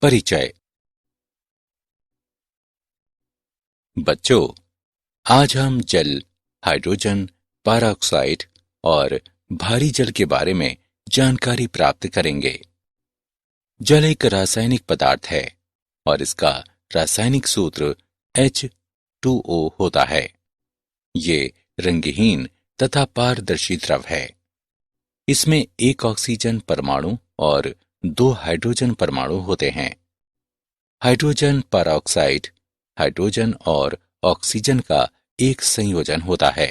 परिचय। बच्चों, आज हम जल, हाइड्रोजन, पेरोक्साइड और भारी जल के बारे में जानकारी प्राप्त करेंगे। जल एक रासायनिक पदार्थ है और इसका रासायनिक सूत्र H2O होता है। ये रंगहीन तथा पारदर्शी द्रव है। इसमें एक ऑक्सीजन परमाणु और दो हाइड्रोजन परमाणु होते हैं। हाइड्रोजन पेरोक्साइड हाइड्रोजन और ऑक्सीजन का एक संयोजन होता है।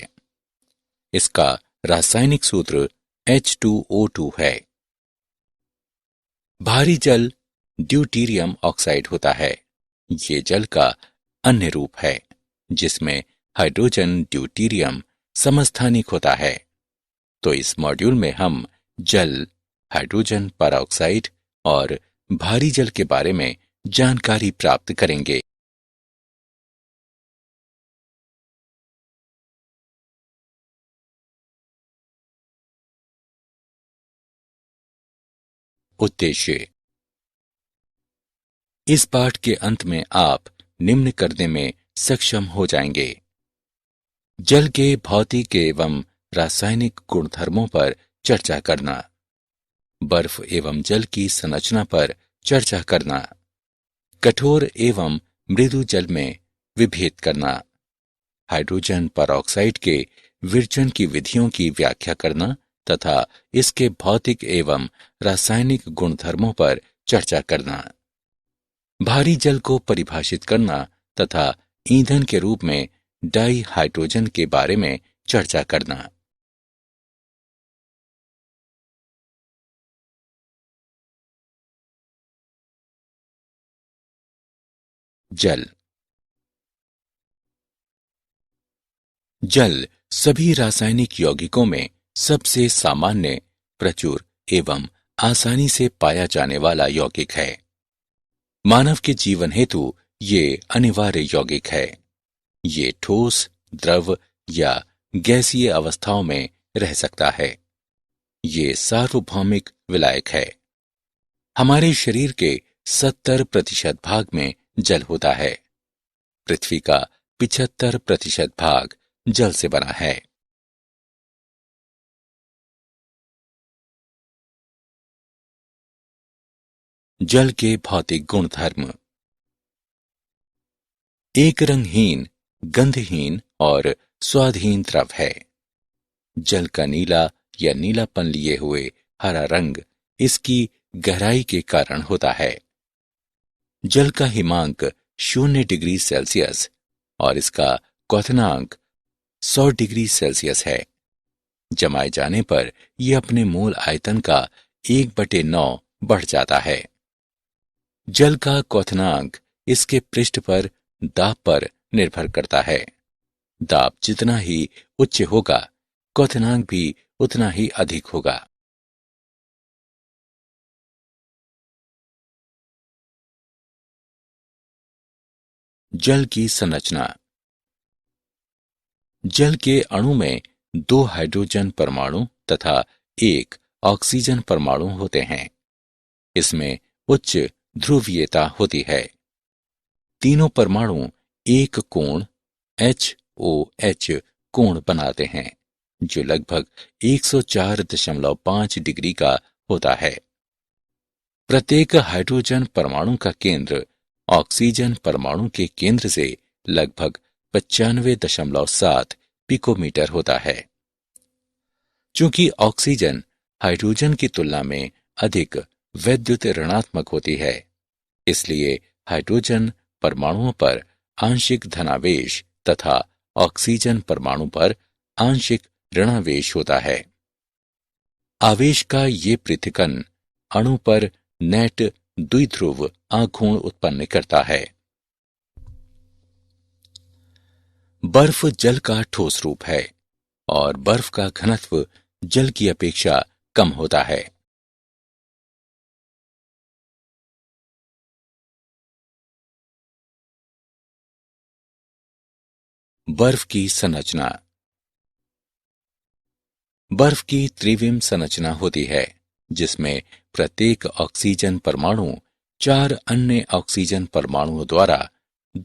इसका रासायनिक सूत्र H2O2 है। भारी जल ड्यूटीरियम ऑक्साइड होता है। ये जल का अन्य रूप है जिसमें हाइड्रोजन ड्यूटीरियम समस्थानिक होता है। तो इस मॉड्यूल में हम जल, हाइड्रोजन पेरोक्साइड और भारी जल के बारे में जानकारी प्राप्त करेंगे। उद्देश्य। इस पाठ के अंत में आप निम्न करने में सक्षम हो जाएंगे। जल के भौतिक एवं रासायनिक गुणधर्मों पर चर्चा करना, बर्फ एवं जल की संरचना पर चर्चा करना, कठोर एवं मृदु जल में विभेद करना, हाइड्रोजन पेरोक्साइड के विरजन की विधियों की व्याख्या करना तथा इसके भौतिक एवं रासायनिक गुणधर्मों पर चर्चा करना, भारी जल को परिभाषित करना तथा ईंधन के रूप में डाई हाइड्रोजन के बारे में चर्चा करना। जल। जल सभी रासायनिक यौगिकों में सबसे सामान्य, प्रचुर एवं आसानी से पाया जाने वाला यौगिक है। मानव के जीवन हेतु ये अनिवार्य यौगिक है। ये ठोस, द्रव या गैसीय अवस्थाओं में रह सकता है। ये सार्वभौमिक विलायक है। हमारे शरीर के 70% भाग में जल होता है। पृथ्वी का 75% भाग जल से बना है। जल के भौतिक गुणधर्म। एक रंगहीन, गंधहीन और स्वादहीन द्रव है। जल का नीला या नीलापन लिए हुए हरा रंग इसकी गहराई के कारण होता है। जल का हिमांक 0 डिग्री सेल्सियस और इसका क्वथनांक 100 डिग्री सेल्सियस है। जमाए जाने पर यह अपने मूल आयतन का 1/9 बढ़ जाता है। जल का क्वथनांक इसके पृष्ठ पर दाब पर निर्भर करता है। दाब जितना ही उच्च होगा, क्वथनांक भी उतना ही अधिक होगा। जल की संरचना। जल के अणु में 2 हाइड्रोजन परमाणु तथा 1 ऑक्सीजन परमाणु होते हैं। इसमें उच्च ध्रुवीयता होती है। तीनों परमाणु एक कोण HOH कोण बनाते हैं जो लगभग 104.5 डिग्री का होता है। प्रत्येक हाइड्रोजन परमाणु का केंद्र ऑक्सीजन परमाणु के केंद्र से लगभग 95.7 पिकोमीटर होता है। चूंकि ऑक्सीजन हाइड्रोजन की तुलना में अधिक वैद्युत ऋणात्मक होती है, इसलिए हाइड्रोजन परमाणुओं पर आंशिक धनावेश तथा ऑक्सीजन परमाणु पर आंशिक ऋणावेश होता है। आवेश का ये पृथक्करण अणु पर नेट द्विध्रुव आघूर्ण उत्पन्न करता है। बर्फ जल का ठोस रूप है और बर्फ का घनत्व जल की अपेक्षा कम होता है। बर्फ की संरचना। बर्फ की त्रिविम संरचना होती है जिसमें प्रत्येक ऑक्सीजन परमाणु 4 अन्य ऑक्सीजन परमाणुओं द्वारा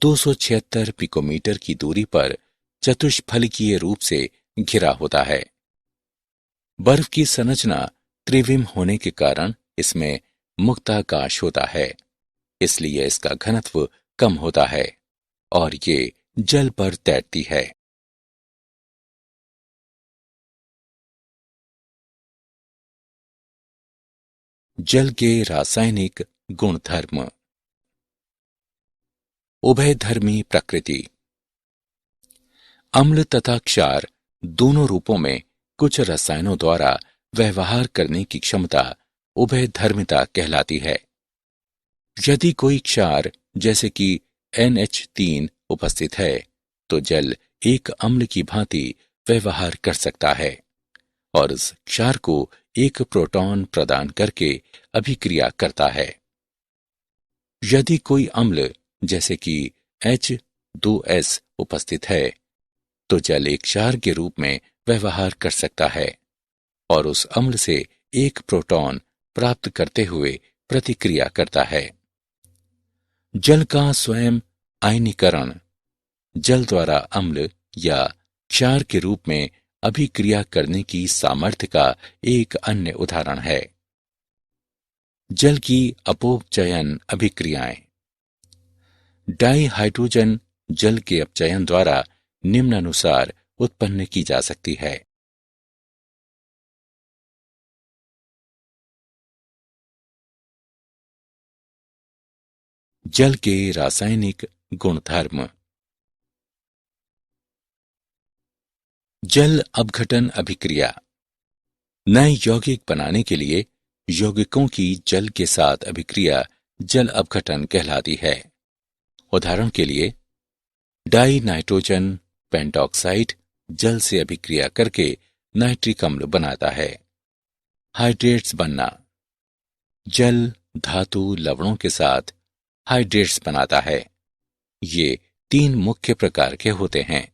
276 पिकोमीटर की दूरी पर चतुष्फलकीय रूप से घिरा होता है। बर्फ की संरचना त्रिविम होने के कारण इसमें मुक्ताकाश होता है, इसलिए इसका घनत्व कम होता है और ये जल पर तैरती है। जल के रासायनिक गुणधर्म। उभयधर्मी प्रकृति। अम्ल तथा क्षार दोनों रूपों में कुछ रसायनों द्वारा व्यवहार करने की क्षमता उभयधर्मिता कहलाती है। यदि कोई क्षार जैसे कि NH3 उपस्थित है तो जल एक अम्ल की भांति व्यवहार कर सकता है और इस क्षार को एक प्रोटॉन प्रदान करके अभिक्रिया करता है। यदि कोई अम्ल जैसे कि H2S उपस्थित है तो जल एक क्षार के रूप में व्यवहार कर सकता है और उस अम्ल से एक प्रोटॉन प्राप्त करते हुए प्रतिक्रिया करता है। जल का स्वयं आयनीकरण जल द्वारा अम्ल या क्षार के रूप में अभिक्रिया करने की सामर्थ्य का एक अन्य उदाहरण है। जल की अपचयन अभिक्रियाएं। डाइहाइड्रोजन जल के अपचयन द्वारा निम्नानुसार उत्पन्न की जा सकती है। जल के रासायनिक गुणधर्म। जल अपघटन अभिक्रिया। नए यौगिक बनाने के लिए यौगिकों की जल के साथ अभिक्रिया जल अपघटन कहलाती है। उदाहरण के लिए डाई नाइट्रोजन पेंटॉक्साइड जल से अभिक्रिया करके नाइट्रिक अम्ल बनाता है। हाइड्रेट्स बनना। जल धातु लवणों के साथ हाइड्रेट्स बनाता है। ये 3 मुख्य प्रकार के होते हैं।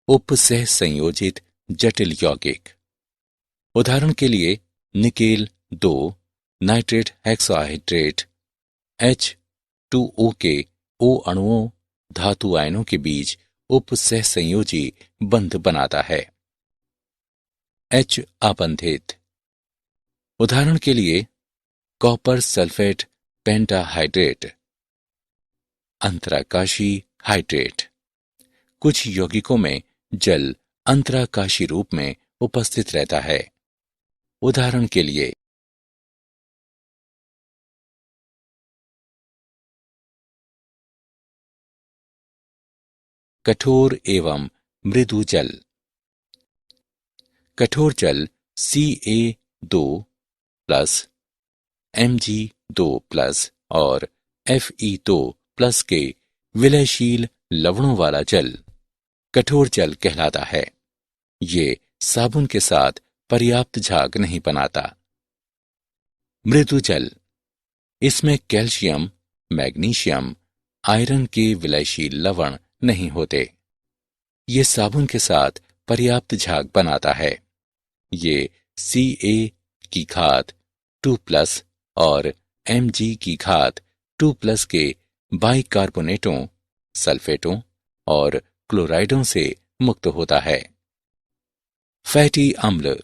उपसह संयोजित जटिल यौगिक। उदाहरण के लिए निकेल 2 नाइट्रेट हेक्साहाइड्रेट H2O के O अणुओं धातु आयनों के बीच उपसह संयोजी बंध बनाता है। H आबंधित। उदाहरण के लिए कॉपर सल्फेट पेंटाहाइड्रेट अंतराकाशी हाइड्रेट। कुछ यौगिकों में जल अंतराकाशी रूप में उपस्थित रहता है। उदाहरण के लिए कठोर एवं मृदु जल। कठोर जल Ca2+, Mg2+ और Fe2+ के विलयशील लवणों वाला जल कठोर जल कहलाता है। ये साबुन के साथ पर्याप्त झाग नहीं बनाता। मृदु जल। इसमें कैल्शियम, मैग्नीशियम, आयरन के विलयशील लवण नहीं होते। ये साबुन के साथ पर्याप्त झाग बनाता है। ये Ca की घात 2+ और Mg की घात 2+ के बाइकार्बोनेटों, सल्फेटों और क्लोराइडों से मुक्त होता है। फैटी अम्ल।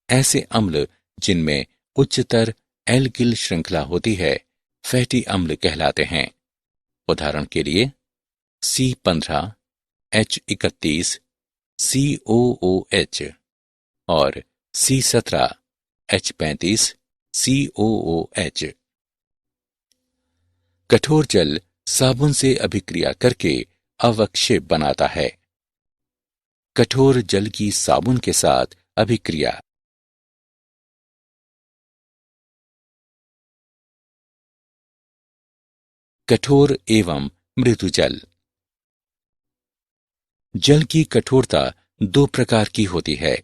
ऐसे अम्ल जिनमें उच्चतर एल्किल श्रृंखला होती है फैटी अम्ल कहलाते हैं। उदाहरण के लिए C15, H31, COOH और C17, H35, COOH। कठोर जल साबुन से अभिक्रिया करके अवक्षेप बनाता है। कठोर जल की साबुन के साथ अभिक्रिया। कठोर एवं मृदु जल। जल की कठोरता 2 प्रकार की होती है।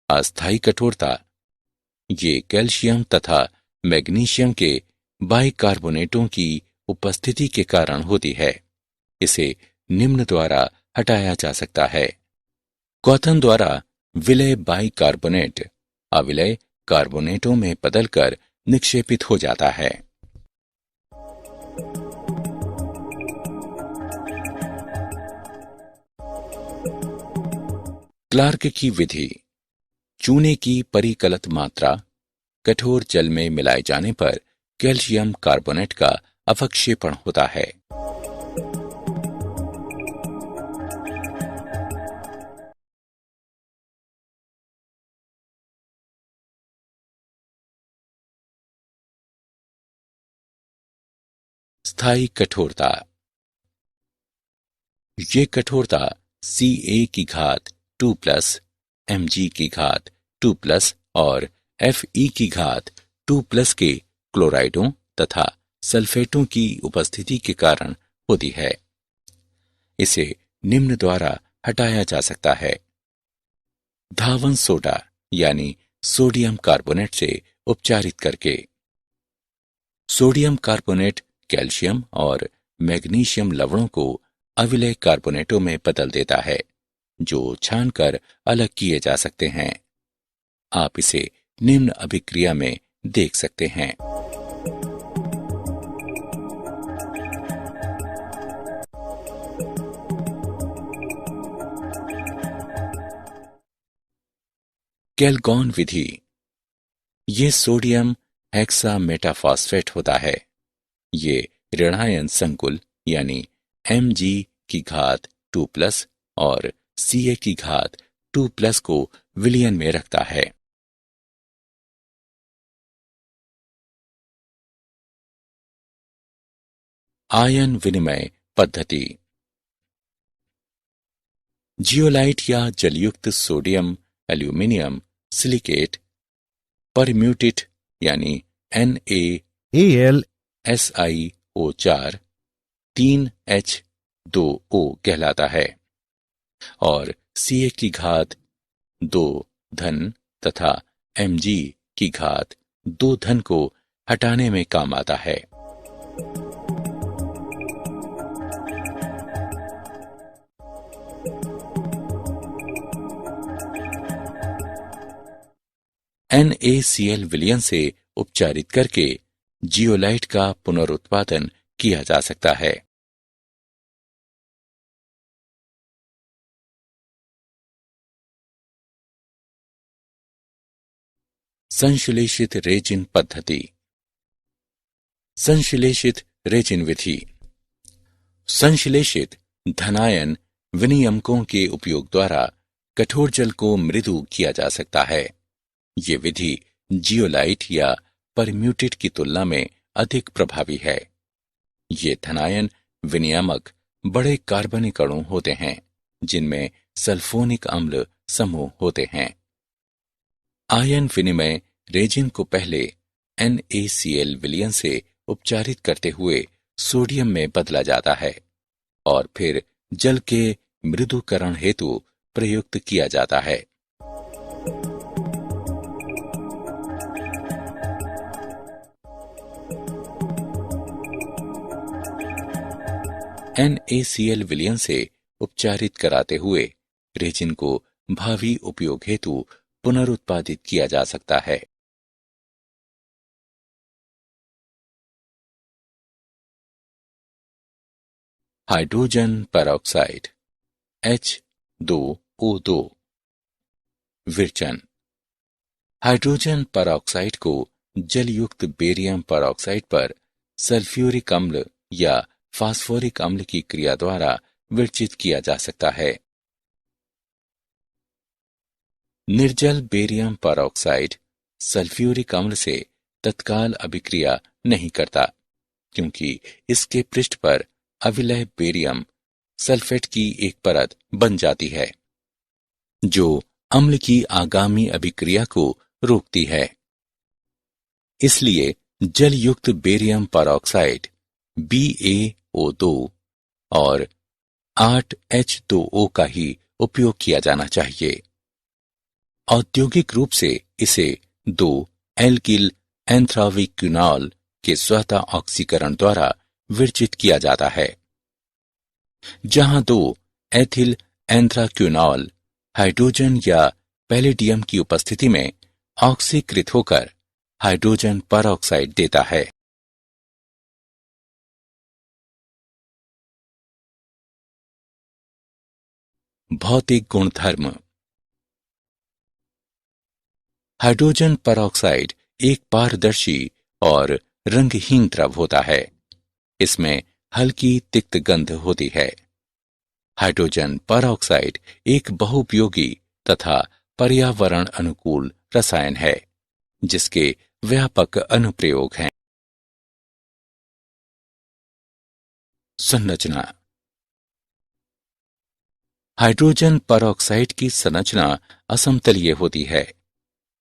अस्थायी कठोरता। ये कैल्शियम तथा मैग्नीशियम के बाइकार्बोनेटों की उपस्थिति के कारण होती है। इसे निम्न द्वारा हटाया जा सकता है। क्वथन द्वारा विलय बाइकार्बोनेट अविलय कार्बोनेटों में बदलकर निक्षेपित हो जाता है। क्लार्क की विधि। चूने की परिकलित मात्रा कठोर जल में मिलाए जाने पर कैल्शियम कार्बोनेट का अवक्षेपण होता है। स्थायी कठोरता। ये कठोरता Ca की घात 2+ Mg की घात 2+ और Fe की घात 2+ के क्लोराइडों तथा सल्फेटों की उपस्थिति के कारण होती है। इसे निम्न द्वारा हटाया जा सकता है। धावन सोडा यानी सोडियम कार्बोनेट से उपचारित करके। सोडियम कार्बोनेट कैल्शियम और मैग्नीशियम लवणों को अविलय कार्बोनेटों में बदल देता है, जो छानकर अलग किए जा सकते हैं। आप इसे निम्न अभिक्रिया में देख सकते हैं। कैलगॉन विधि। ये सोडियम हेक्सामेटाफॉस्फेट होता है। ये ऋणायन संकुल यानी Mg की घात 2+ और Ca की घात 2+ को विलयन में रखता है। आयन विनिमय पद्धति। जियोलाइट या जलयुक्त सोडियम एल्यूमिनियम सिलिकेट परम्यूटेट यानी NaAlSiO4 3H2O कहलाता है और Ca की घात 2 धन तथा Mg की घात 2 धन को हटाने में काम आता है। NaCl विलयन से उपचारित करके जियोलाइट का पुनरुत्पादन किया जा सकता है। संश्लेषित रेजिन पद्धति। संश्लेषित रेजिन विधि। संश्लेषित धनायन विनियमकों के उपयोग द्वारा कठोर जल को मृदु किया जा सकता है। ये विधि जियोलाइट या परम्यूटेट की तुलना में अधिक प्रभावी है। ये धनायन विनियामक बड़े कार्बनिक अणु होते हैं, जिनमें सल्फोनिक अम्ल समूह होते हैं। आयन विनिमय रेजिन को पहले NaCl विलयन से उपचारित करते हुए सोडियम में बदला जाता है और फिर जल के मृदुकरण हेतु प्रयुक्त किया जाता है। NaCl विलयन से उपचारित कराते हुए रेजिन को भावी उपयोग हेतु पुनरुत्पादित किया जा सकता है। हाइड्रोजन पेरोक्साइड H2O2 विरचन। हाइड्रोजन पेरोक्साइड को जलयुक्त बेरियम पेरोक्साइड पर सल्फ्यूरिक अम्ल या फास्फोरिक अम्ल की क्रिया द्वारा विरचित किया जा सकता है। निर्जल बेरियम पेरोक्साइड सल्फ्यूरिक अम्ल से तत्काल अभिक्रिया नहीं करता, क्योंकि इसके पृष्ठ पर अविलय बेरियम सल्फेट की एक परत बन जाती है, जो अम्ल की आगामी अभिक्रिया को रोकती है। इसलिए जलयुक्त बेरियम पेरोक्साइड BaO2 और 8H2O का ही उपयोग किया जाना चाहिए। औद्योगिक रूप से इसे 2 एल्किल एंथ्राविक्विनॉल के स्वतः ऑक्सीकरण द्वारा विरचित किया जाता है, जहां 2 एथिल एंथ्राक्विनॉल हाइड्रोजन या पैलेडियम की उपस्थिति में ऑक्सीकृत होकर हाइड्रोजन पेरोक्साइड देता है। भौतिक गुणधर्म। हाइड्रोजन परऑक्साइड एक पारदर्शी और रंगहीन द्रव होता है। इसमें हल्की तिक्त गंध होती है। हाइड्रोजन परऑक्साइड एक बहुउपयोगी तथा पर्यावरण अनुकूल रसायन है, जिसके व्यापक अनुप्रयोग हैं। संरचना। हाइड्रोजन परऑक्साइड की संरचना असमतलीय होती है।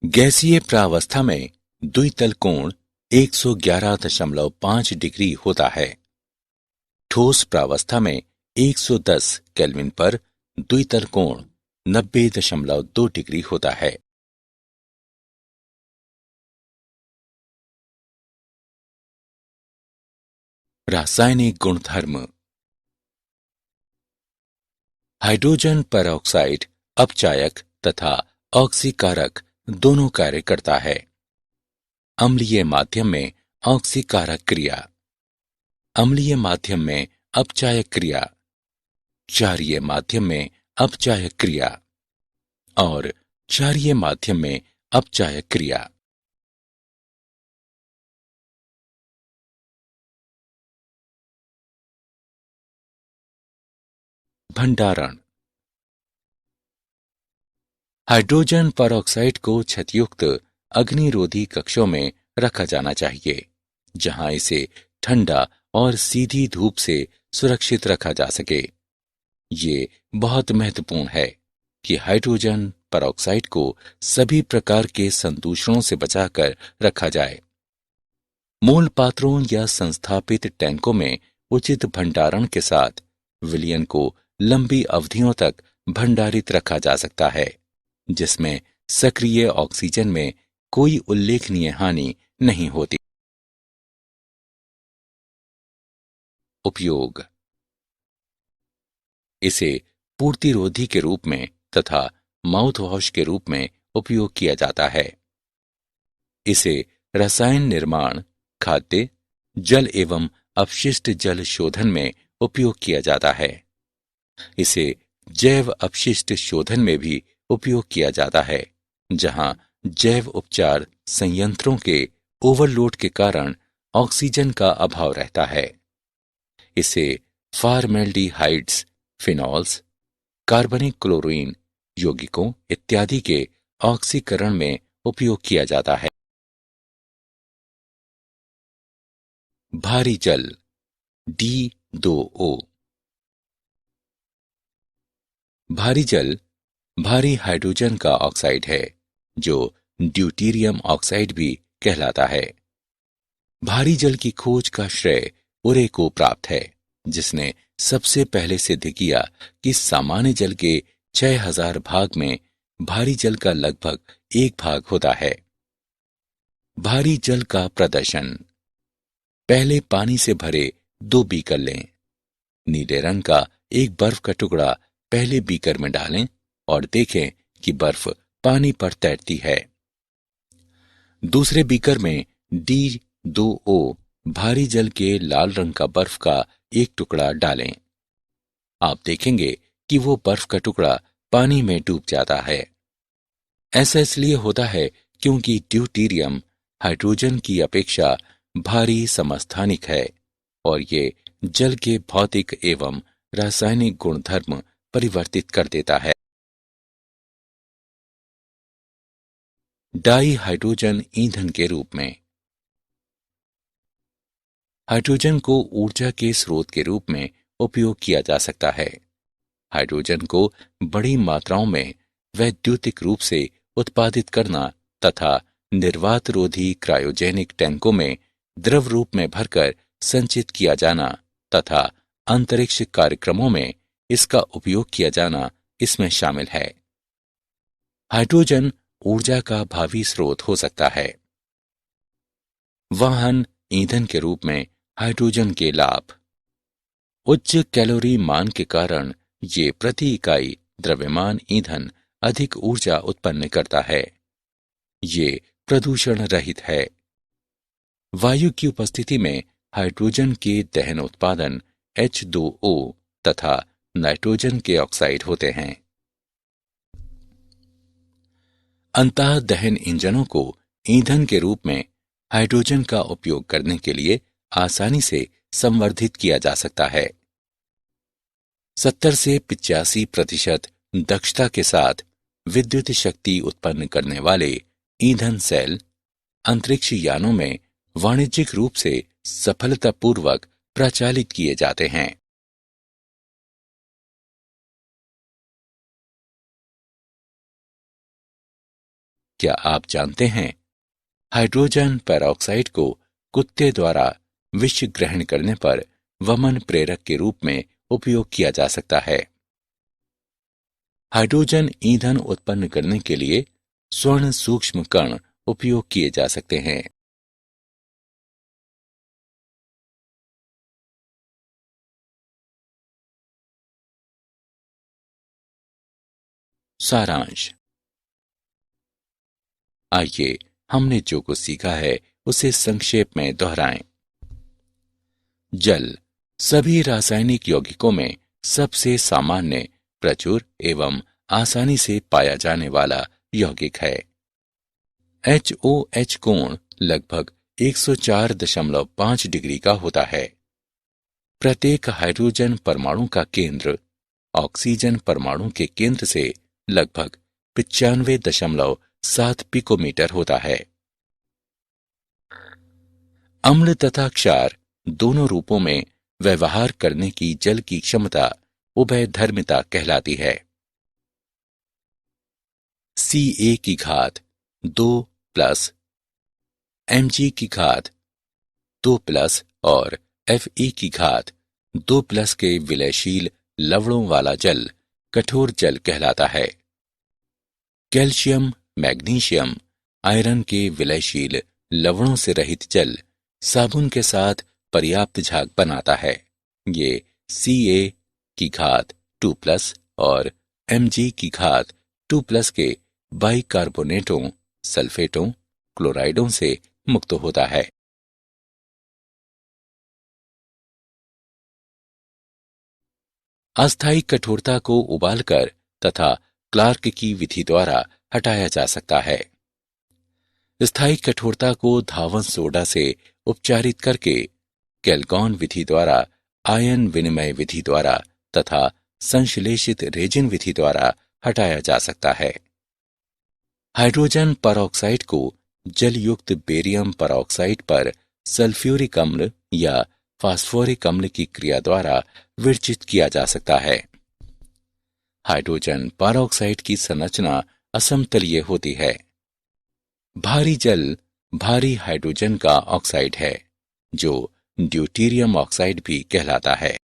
गैसीय प्रावस्था में द्वितल कोण 111.5 डिग्री होता है। ठोस प्रावस्था में 110 केल्विन पर द्वितल कोण 90.2 डिग्री होता है। रासायनिक गुणधर्म। हाइड्रोजन परऑक्साइड अपचायक तथा ऑक्सीकारक दोनों कार्य करता है। अम्लीय माध्यम में ऑक्सीकारक क्रिया, अम्लीय माध्यम में अपचायक क्रिया, क्षारीय माध्यम में अपचायक क्रिया और क्षारीय माध्यम में अपचायक क्रिया। भंडारण। हाइड्रोजन परऑक्साइड को छतयुक्त अग्निरोधी कक्षों में रखा जाना चाहिए, जहां इसे ठंडा और सीधी धूप से सुरक्षित रखा जा सके। ये बहुत महत्वपूर्ण है कि हाइड्रोजन परऑक्साइड को सभी प्रकार के संदूषणों से बचाकर रखा जाए। मूल पात्रों या संस्थापित टैंकों में उचित भंडारण के साथ विलयन को लंबी अवधियों तक भंडारित रखा जा सकता है, जिसमें सक्रिय ऑक्सीजन में कोई उल्लेखनीय हानि नहीं होती। उपयोग। इसे पूर्तिरोधी के रूप में तथा माउथ वॉश के रूप में उपयोग किया जाता है। इसे रसायन निर्माण, खाद्य, जल एवं अपशिष्ट जल शोधन में उपयोग किया जाता है। इसे जैव अपशिष्ट शोधन में भी उपयोग किया जाता है, जहां जैव उपचार संयंत्रों के ओवरलोड के कारण ऑक्सीजन का अभाव रहता है। इसे फॉर्मेल्डिहाइड्स, फिनॉल्स, कार्बनिक क्लोरीन यौगिकों इत्यादि के ऑक्सीकरण में उपयोग किया जाता है। भारी जल D2O। भारी जल भारी हाइड्रोजन का ऑक्साइड है, जो ड्यूटीरियम ऑक्साइड भी कहलाता है। भारी जल की खोज का श्रेय उरे को प्राप्त है, जिसने सबसे पहले सिद्ध किया कि सामान्य जल के 6000 भाग में भारी जल का लगभग 1 भाग होता है। भारी जल का प्रदर्शन। पहले पानी से भरे 2 बीकर लें। नीले रंग का एक बर्फ का टुकड़ा पहले बीकर में डालें और देखें कि बर्फ पानी पर तैरती है। दूसरे बीकर में D2O भारी जल के लाल रंग का बर्फ का एक टुकड़ा डालें। आप देखेंगे कि वो बर्फ का टुकड़ा पानी में डूब जाता है। ऐसा इसलिए होता है क्योंकि ड्यूटीरियम हाइड्रोजन की अपेक्षा भारी समस्थानिक है और ये जल के भौतिक एवं रासायनिक गुणधर्म परिवर्तित कर देता है। डाई हाइड्रोजन ईंधन के रूप में। हाइड्रोजन को ऊर्जा के स्रोत के रूप में उपयोग किया जा सकता है। हाइड्रोजन को बड़ी मात्राओं में वैद्युतिक रूप से उत्पादित करना तथा निर्वातरोधी क्रायोजेनिक टैंकों में द्रव रूप में भरकर संचित किया जाना तथा अंतरिक्ष कार्यक्रमों में इसका उपयोग किया जाना इसमें शामिल है। हाइड्रोजन ऊर्जा का भावी स्रोत हो सकता है। वाहन ईंधन के रूप में हाइड्रोजन के लाभ। उच्च कैलोरी मान के कारण ये प्रति इकाई द्रव्यमान ईंधन अधिक ऊर्जा उत्पन्न करता है। ये प्रदूषण रहित है। वायु की उपस्थिति में हाइड्रोजन के दहन उत्पादन H2O तथा नाइट्रोजन के ऑक्साइड होते हैं। अंतः दहन इंजनों को ईंधन के रूप में हाइड्रोजन का उपयोग करने के लिए आसानी से संवर्धित किया जा सकता है। 70 से 85% दक्षता के साथ विद्युत शक्ति उत्पन्न करने वाले ईंधन सेल अंतरिक्ष यानों में वाणिज्यिक रूप से सफलतापूर्वक प्रचालित किए जाते हैं। क्या आप जानते हैं, हाइड्रोजन पेरोक्साइड को कुत्ते द्वारा विष ग्रहण करने पर वमन प्रेरक के रूप में उपयोग किया जा सकता है। हाइड्रोजन ईंधन उत्पन्न करने के लिए स्वर्ण सूक्ष्म कण उपयोग किए जा सकते हैं। सारांश। आइए हमने जो कुछ सीखा है उसे संक्षेप में दोहराएं। जल सभी रासायनिक यौगिकों में सबसे सामान्य, प्रचुर एवं आसानी से पाया जाने वाला यौगिक है। HOH कोण लगभग 104.5 डिग्री का होता है। प्रत्येक हाइड्रोजन परमाणु का केंद्र ऑक्सीजन परमाणु के केंद्र से लगभग 95.7 पिकोमीटर होता है। अम्ल तथा क्षार दोनों रूपों में व्यवहार करने की जल की क्षमता उभयधर्मिता कहलाती है। Ca की घात 2+, Mg की घात 2+ और Fe की घात 2+ के विलयशील लवणों वाला जल कठोर जल कहलाता है। कैल्शियम, मैग्नीशियम, आयरन के विलयशील लवणों से रहित जल साबुन के साथ पर्याप्त झाग बनाता है। ये Ca की घात 2+ और Mg की घात 2+ के बाइकार्बोनेटों, सल्फेटों, क्लोराइडों से मुक्त होता है। अस्थायी कठोरता को उबालकर तथा क्लार्क की विधि द्वारा हटाया जा सकता है। स्थायी कठोरता को धावन सोडा से उपचारित करके कैल्गॉन विधि द्वारा, आयन विनिमय विधि द्वारा तथा संश्लेषित रेजिन विधि द्वारा हटाया जा सकता है। हाइड्रोजन परऑक्साइड को जलयुक्त बेरियम परऑक्साइड पर सल्फ्यूरिक अम्ल या फास्फोरिक अम्ल की क्रिया द्वारा विरचित किया जा सकता है। हाइड्रोजन परऑक्साइड की संरचना असमतलीय होती है। भारी जल भारी हाइड्रोजन का ऑक्साइड है, जो ड्यूटेरियम ऑक्साइड भी कहलाता है।